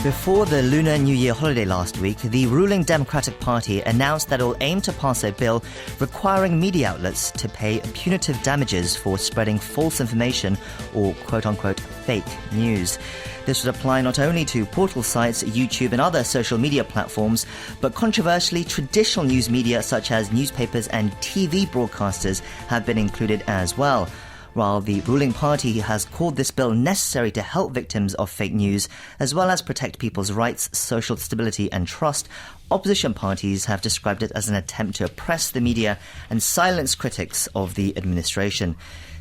Before the Lunar New Year holiday last week, the ruling Democratic Party announced that it will aim to pass a bill requiring media outlets to pay punitive damages for spreading false information or quote-unquote fake news. This would apply not only to portal sites, YouTube and other social media platforms, but controversially, traditional news media such as newspapers and TV broadcasters have been included as well. While the ruling party has called this bill necessary to help victims of fake news, as well as protect people's rights, social stability and trust, opposition parties have described it as an attempt to oppress the media and silence critics of the administration.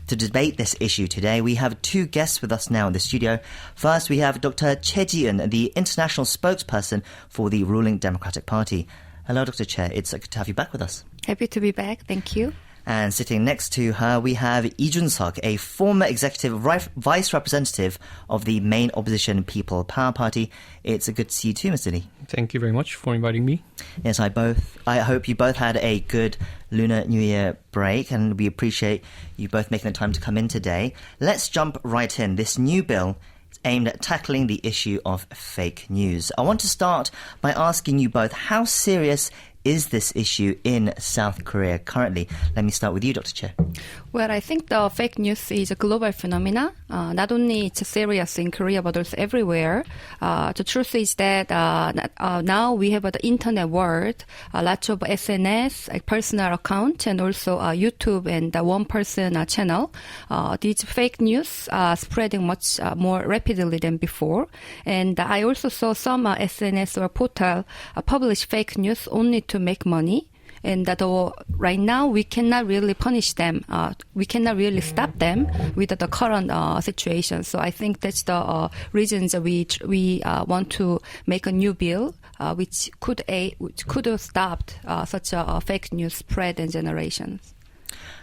To debate this issue today, we have two guests with us now in the studio. First, we have Dr. Choi Ji-eun, the international spokesperson for the ruling Democratic Party. Hello, Dr. Choi. It's good to have you back with us. Happy to be back. Thank you. And sitting next to her, we have Jun-seok, a former executive vice representative of the main opposition People Power Party. It's good to see you too, Mr. Lee. Thank you very much for inviting me. Yes, I hope you both had a good Lunar New Year break, and we appreciate you both making the time to come in today. Let's jump right in. This new bill is aimed at tackling the issue of fake news. I want to start by asking you both, how serious is this issue in South Korea currently? Let me start with you, Dr. Choi. Well, I think the fake news is a global phenomenon. Not only it's serious in Korea, but also everywhere. The truth is that now we have the internet world, lots of SNS, personal account, and also YouTube and one-person channel. These fake news are spreading much more rapidly than before. And I also saw some SNS or portal publish fake news only to make money. And that right now we cannot really punish them. We cannot really stop them with the current situation. So I think that's the reasons we want to make a new bill which could have stopped such a fake news spread and generations.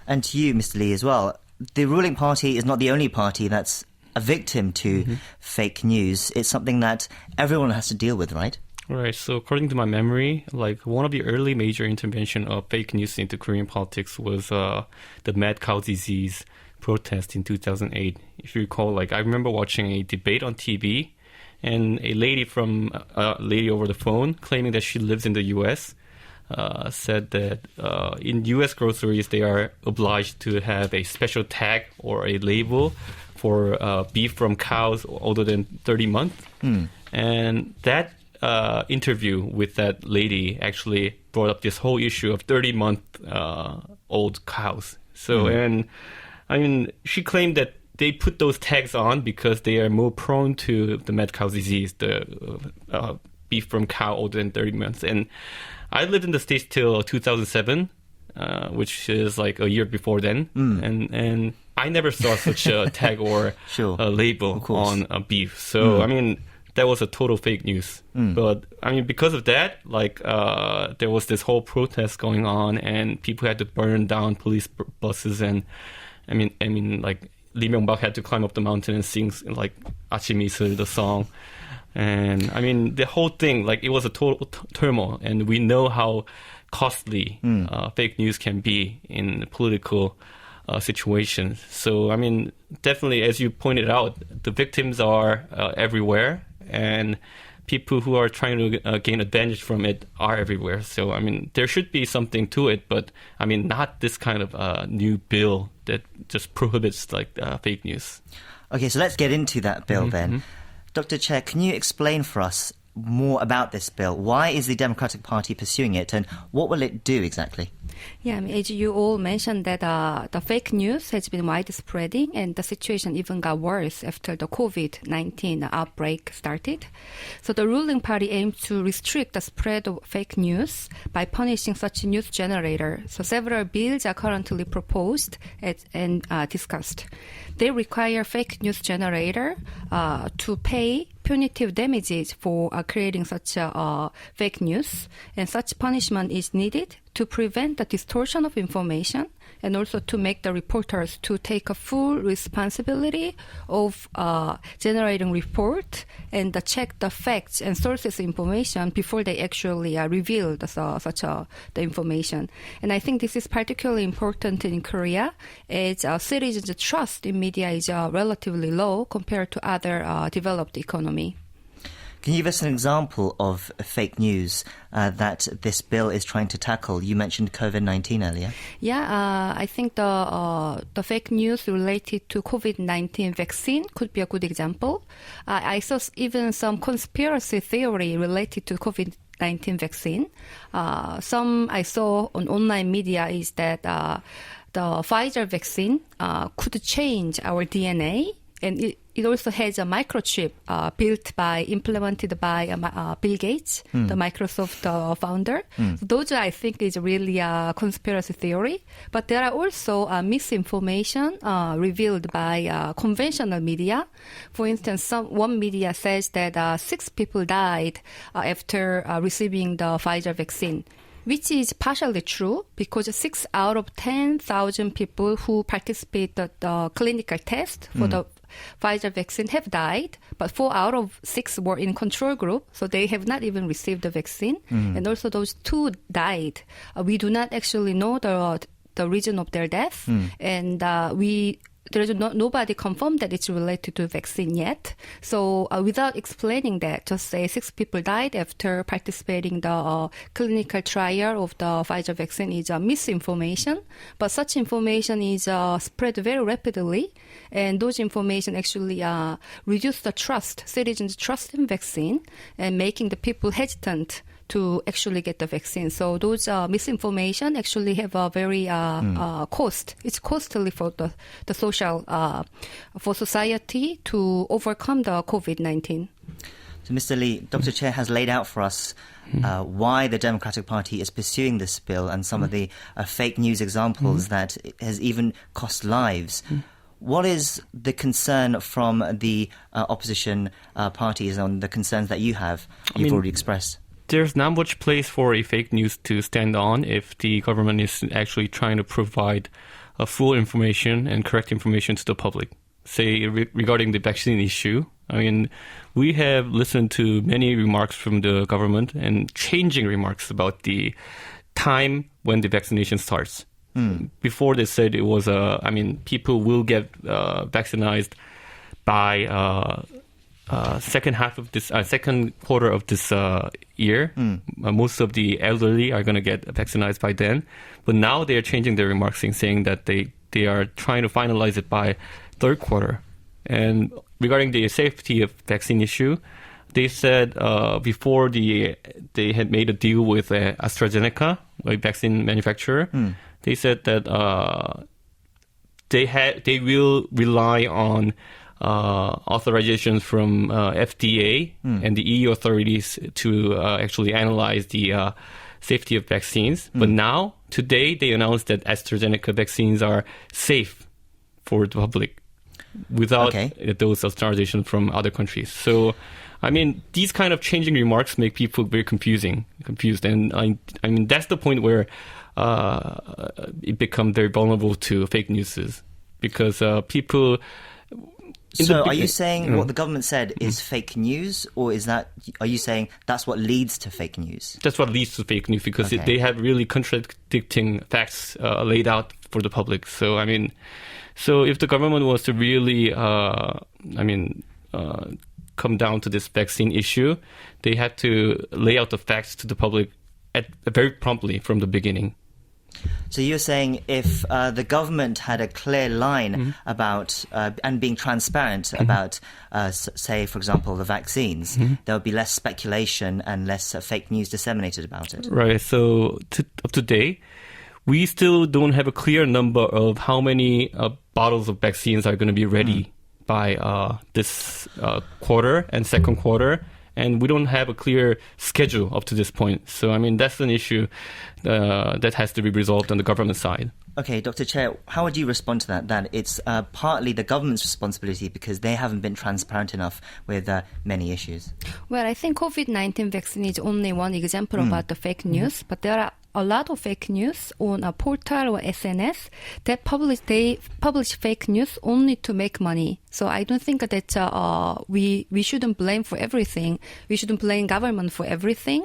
And to you, Mr. Lee, as well. The ruling party is not the only party that's a victim to fake news. It's something that everyone has to deal with, right? Right. So according to my memory, like one of the early major intervention of fake news into Korean politics was the mad cow disease protest in 2008. If you recall, like I remember watching a debate on TV, and a lady over the phone claiming that she lives in the U.S. Said that in U.S. groceries they are obliged to have a special tag or a label for beef from cows older than 30 months, and that interview with that lady actually brought up this whole issue of 30-month-old cows. So, and I mean, she claimed that they put those tags on because they are more prone to the mad cow disease, the beef from cow older than 30 months. And I lived in the States till 2007, which is like a year before then. And I never saw such a tag or a label on beef. So, I mean, that was a total fake news. But I mean, because of that, like there was this whole protest going on, and people had to burn down police buses, and I mean, like Lee Myung-bak had to climb up the mountain and sing like "아침 이슬," the song, and I mean, the whole thing, like it was a total turmoil, and we know how costly fake news can be in political situations. So I mean, definitely, as you pointed out, the victims are everywhere. And people who are trying to gain advantage from it are everywhere. So, I mean, there should be something to it, but, I mean, not this kind of new bill that just prohibits, like, fake news. Okay, so let's get into that bill then. Dr. Choi, can you explain for us more about this bill? Why is the Democratic Party pursuing it, and what will it do exactly? Yeah, I mean, as you all mentioned that the fake news has been widespreading, and the situation even got worse after the COVID-19 outbreak started. So the ruling party aims to restrict the spread of fake news by punishing such news generator. So several bills are currently proposed and discussed. They require fake news generator to pay punitive damages for creating such fake news, and such punishment is needed to prevent the distortion of information and also to make the reporters to take a full responsibility of generating report and check the facts and sources information before they actually reveal the information. And I think this is particularly important in Korea, as citizens' trust in media is relatively low compared to other developed economy. Can you give us an example of fake news that this bill is trying to tackle? You mentioned COVID-19 earlier. Yeah, I think the fake news related to COVID-19 vaccine could be a good example. I saw even some conspiracy theory related to COVID-19 vaccine. Some I saw on online media is that the Pfizer vaccine could change our DNA, and it also has a microchip implemented by Bill Gates, the Microsoft founder. So those, I think, is really a conspiracy theory. But there are also misinformation revealed by conventional media. For instance, one media says that 6 people died after receiving the Pfizer vaccine, which is partially true because 6 out of 10,000 people who participated the clinical test for the Pfizer vaccine have died, but 4 out of 6 were in control group, so they have not even received the vaccine. And also those 2 died. We do not actually know the reason of their death, and there is nobody confirmed that it's related to vaccine yet. So without explaining that, just say 6 people died after participating the clinical trial of the Pfizer vaccine is misinformation. But such information is spread very rapidly, and those information actually reduce the citizens' trust in vaccine, and making the people hesitant to actually get the vaccine. So those misinformation actually have a very cost. It's costly for the social, for society to overcome the COVID-19. So Mr. Lee, Dr. Choi has laid out for us why the Democratic Party is pursuing this bill and some of the fake news examples that has even cost lives. What is the concern from the opposition parties on the concerns that you have, you've already expressed? There's not much place for a fake news to stand on if the government is actually trying to provide full information and correct information to the public. Say, regarding the vaccine issue, I mean, we have listened to many remarks from the government and changing remarks about the time when the vaccination starts. Before they said it was, people will get vaccinated by second quarter of this year. Most of the elderly are going to get vaccinated by then. But now they are changing their remarks and saying that they are trying to finalize it by third quarter. And regarding the safety of vaccine issue, they said before they had made a deal with AstraZeneca, a vaccine manufacturer, they said that they will rely on authorizations from FDA and the EU authorities to actually analyze the safety of vaccines. But now, today, they announced that AstraZeneca vaccines are safe for the public without those authorizations from other countries. So, I mean, these kind of changing remarks make people very confused. And I mean, that's the point where it becomes very vulnerable to fake news because people... So are you saying what the government said is fake news, or are you saying that's what leads to fake news? That's what leads to fake news because they have really contradicting facts laid out for the public. So, I mean, if the government was to really, come down to this vaccine issue, they had to lay out the facts to the public very promptly from the beginning. So you're saying if the government had a clear line about and being transparent about, say, for example, the vaccines, there would be less speculation and less fake news disseminated about it. Right. So up to date, we still don't have a clear number of how many bottles of vaccines are going to be ready by this quarter and second quarter. And we don't have a clear schedule up to this point. So, I mean, that's an issue that has to be resolved on the government side. Okay, Dr. Choi, how would you respond to that? That it's partly the government's responsibility because they haven't been transparent enough with many issues. Well, I think COVID-19 vaccine is only one example about the fake news, but there are a lot of fake news on a portal or SNS that they publish fake news only to make money. So I don't think that we shouldn't blame for everything. We shouldn't blame government for everything,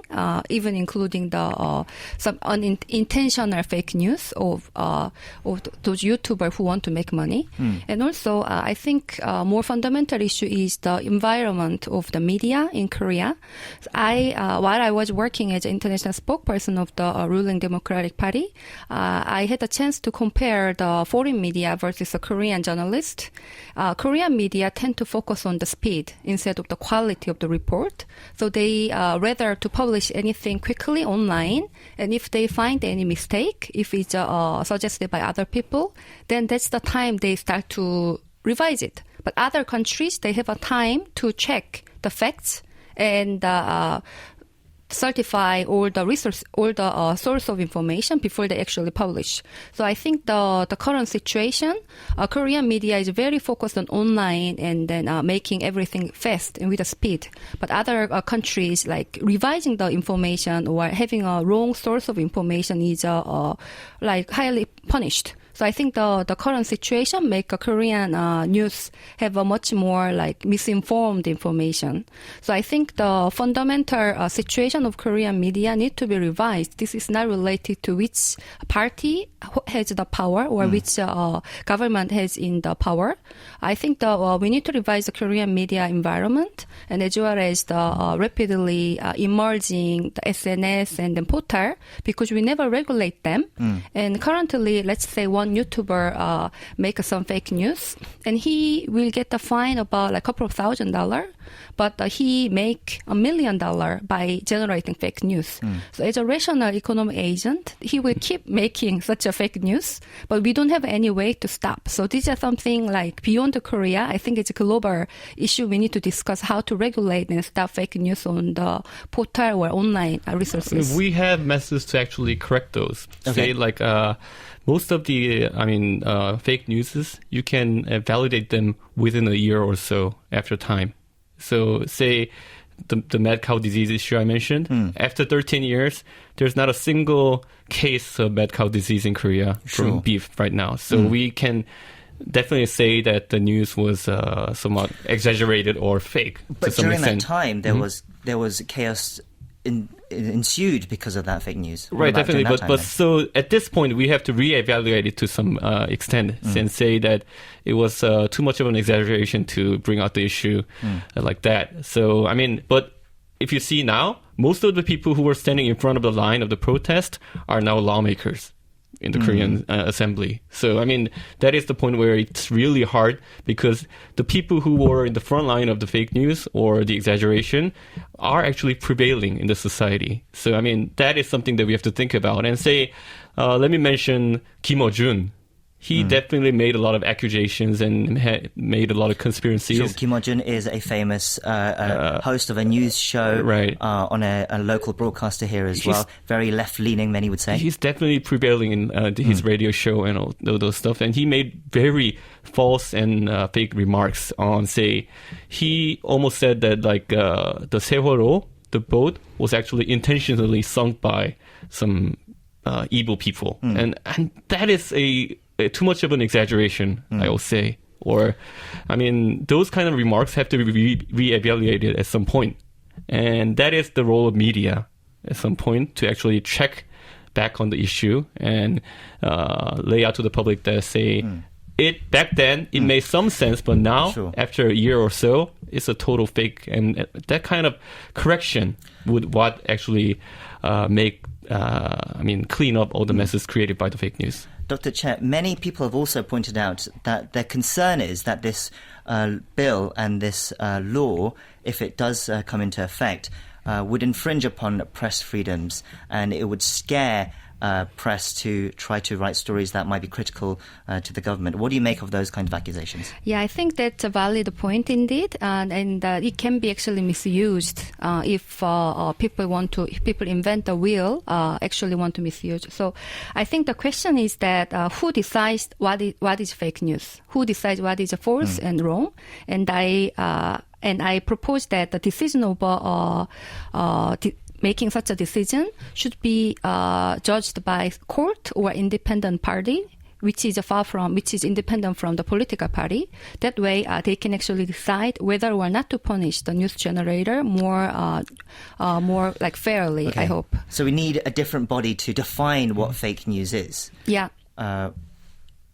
even including the some unintentional fake news of those YouTubers who want to make money. And also, I think more fundamental issue is the environment of the media in Korea. While I was working as an international spokesperson of the ruling Democratic Party, I had a chance to compare the foreign media versus the Korean journalist. Korean media tend to focus on the speed instead of the quality of the report. So they rather to publish anything quickly online. And if they find any mistake, if it's suggested by other people, then that's the time they start to revise it. But other countries, they have a time to check the facts and certify all the source of information before they actually publish. So I think the current situation, Korean media is very focused on online and then making everything fast and with a speed. But other countries, like revising the information or having a wrong source of information is like highly punished. So I think the current situation make a Korean news have a much more like misinformed information. So I think the fundamental situation of Korean media need to be revised. This is not related to which party has the power or which government has in the power. I think we need to revise the Korean media environment, and as well as the rapidly emerging the SNS and the portal, because we never regulate them. And currently, let's say one YouTuber make some fake news, and he will get a fine about like a couple of $1,000, but he make $1 million by generating fake news. So as a rational economic agent, he will keep making such a fake news, but we don't have any way to stop. So this is something like beyond Korea. I think it's a global issue. We need to discuss how to regulate and stop fake news on the portal or online resources. We have methods to actually correct those. Okay. Say like most of the, fake news, you can validate them within a year or so after time. So say the mad cow disease issue I mentioned, after 13 years, there's not a single case of mad cow disease in Korea from beef right now. So we can definitely say that the news was somewhat exaggerated or fake. But to some during extent. that time, there was chaos ensued because of that fake news. Right, definitely. But so at this point, we have to reevaluate it to some extent and say that it was too much of an exaggeration to bring out the issue like that. So, but if you see now, most of the people who were standing in front of the line of the protest are now lawmakers in the Korean assembly. So, that is the point where it's really hard because the people who were in the front line of the fake news or the exaggeration are actually prevailing in the society. So, that is something that we have to think about. And say, let me mention Kim Jun. He definitely made a lot of accusations and made a lot of conspiracies. Sure. Kim Jun is a famous host of a news show on a local broadcaster here as well. Very left-leaning, many would say. He's definitely prevailing in his radio show and all those stuff. And he made very false and fake remarks on, say, he almost said that like the Seworo, the boat, was actually intentionally sunk by some evil people. And that is too much of an exaggeration, I will say. Or, those kind of remarks have to be re-evaluated at some point. And that is the role of media at some point to actually check back on the issue and lay out to the public that say, back then, it made some sense, but now, after a year or so, it's a total fake. And that kind of correction would actually clean up all the messes created by the fake news. Dr. Che, many people have also pointed out that their concern is that this bill and this law, if it does come into effect, would infringe upon press freedoms, and it would scare press to try to write stories that might be critical to the government. What do you make of those kind of accusations? Yeah, I think that's a valid point indeed, and it can be actually misused if people invent a wheel, actually want to misuse. So I think the question is that who decides what is fake news? Who decides what is false and wrong? And I propose that the decision over making such a decision should be judged by court or independent party, which is independent from the political party. That way, they can actually decide whether or not to punish the news generator more like fairly. Okay. I hope. So we need a different body to define what fake news is. Yeah.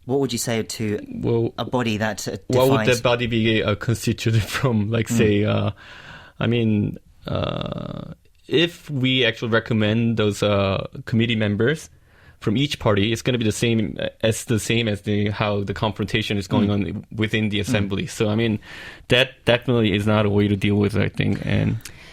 What would you say to a body that defines... What would that body be constituted from? Like, say, if we actually recommend those committee members from each party, it's going to be the same as how the confrontation is going on within the assembly. So, that definitely is not a way to deal with it, I think.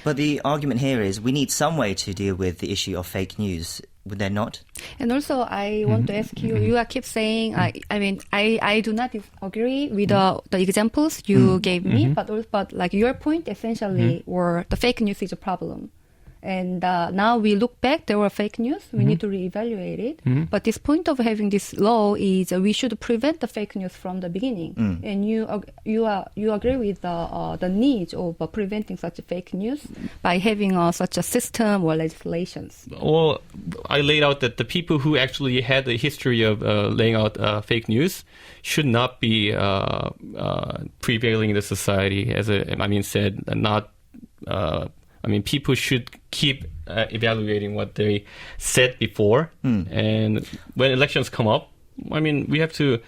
But the argument here is we need some way to deal with the issue of fake news. Would there not? And also, I want to ask you, you keep saying, I do not agree with the examples you gave me, but like your point essentially were the fake news is a problem. And now we look back, there were fake news. We need to reevaluate it. But this point of having this law is we should prevent the fake news from the beginning. And you agree with the needs of preventing such fake news by having such a system or legislations. Well, I laid out that the people who actually had the history of laying out fake news should not be prevailing in the society. As said, not. People should keep evaluating what they said before. And when elections come up, we have to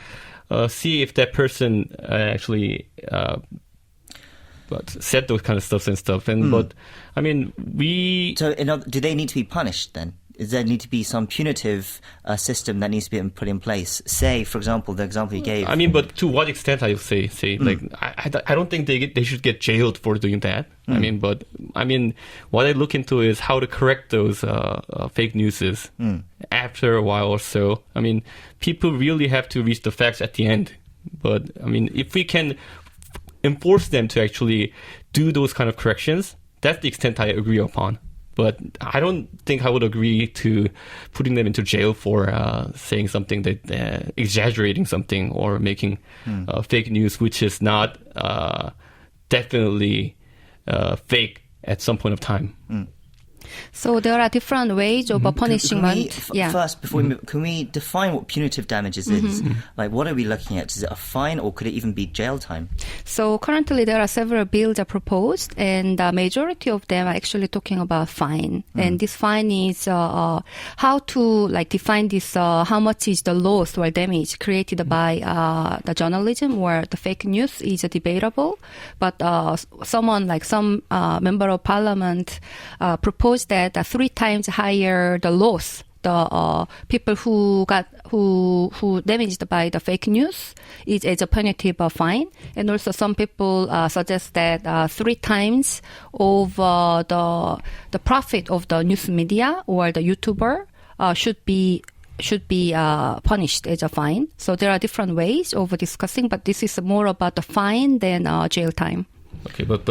see if that person actually said those kind of stuff and stuff. But, So, do they need to be punished then? Does there need to be some punitive system that needs to be put in place? Say, for example, the example you gave. But to what extent, I would say, I don't think they should get jailed for doing that. What I look into is how to correct those fake newses after a while or so. People really have to reach the facts at the end. But, if we can enforce them to actually do those kind of corrections, that's the extent I agree upon. But I don't think I would agree to putting them into jail for saying something that exaggerating something or making fake news, which is not definitely fake at some point of time. So there are different ways of punishment. First, before we move, can we define what punitive damages is? Like, what are we looking at? Is it a fine or could it even be jail time? So currently there are several bills are proposed, and the majority of them are actually talking about fine. And this fine is how to define this, how much is the loss or damage created by the journalism or the fake news is debatable. But some member of parliament proposed that 3 times higher the loss, the people who damaged by the fake news is as a punitive fine. And also some people suggest that 3 times of the profit of the news media or the YouTuber should be punished as a fine. So there are different ways of discussing, but this is more about the fine than jail time. Okay, but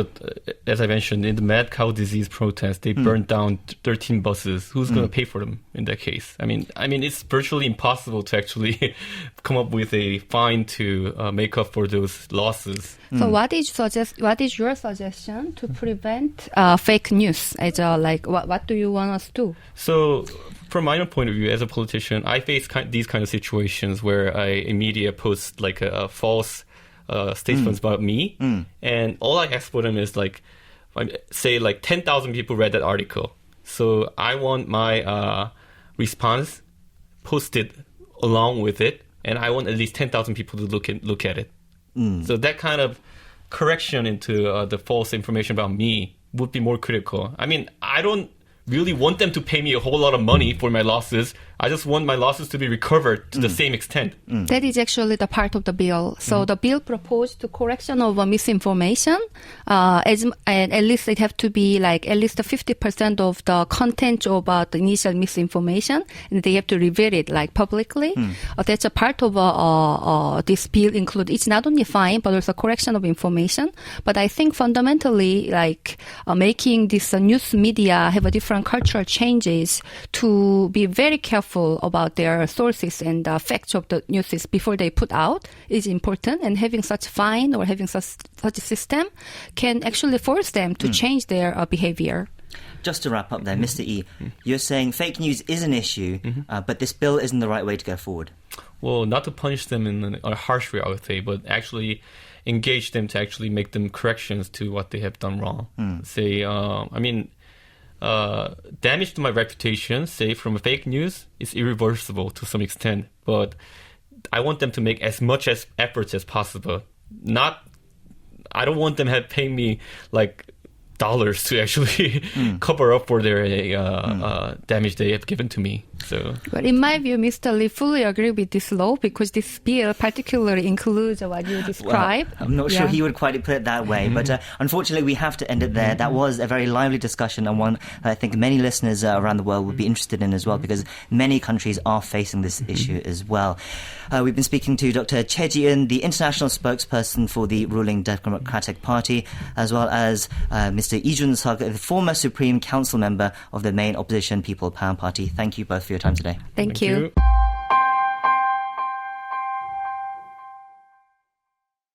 as I mentioned, in the mad cow disease protest, they burned down 13 buses. Who's going to pay for them in that case? It's virtually impossible to actually come up with a fine to make up for those losses. So what is your suggestion to prevent fake news? What do you want us to do? So from my own point of view, as a politician, I face these kind of situations where a media posts a false statements about me, and all I ask for them is say 10,000 people read that article, so I want my response posted along with it, and I want at least 10,000 people to look at it. So that kind of correction into the false information about me would be more critical. I don't really want them to pay me a whole lot of money for my losses. I just want my losses to be recovered to the same extent. That is actually the part of the bill. So the bill proposed the correction of misinformation. And at least it have to be at least 50% of the content about the initial misinformation, and they have to reveal it publicly. That's a part of this bill include. It's not only fine but also correction of information. But I think fundamentally making this news media have a different cultural changes to be very careful about their sources and facts of the news before they put out is important, and having such fine or having such a system can actually force them to change their behavior. Just to wrap up there, Mr. E, you're saying fake news is an issue, but this bill isn't the right way to go forward. Well, not to punish them in a harsh way, I would say, but actually engage them to actually make them corrections to what they have done wrong. Say, damage to my reputation, say, from a fake news is irreversible to some extent, but I want them to make as much as efforts as possible. I don't want them to pay me like dollars to actually cover up for their damage they have given to me. So, but in my view, Mr. Lee fully agree with this law because this bill particularly includes what you described. Well, I'm not sure he would quite put it that way, but unfortunately we have to end it there. That was a very lively discussion and one I think many listeners around the world would be interested in as well because many countries are facing this issue as well. We've been speaking to Dr. Choi Ji-eun, the international spokesperson for the ruling Democratic Party, as well as Mr. Jun-seok, the former Supreme Council member of the main opposition People Power Party. Thank you both for your time today. Thank you.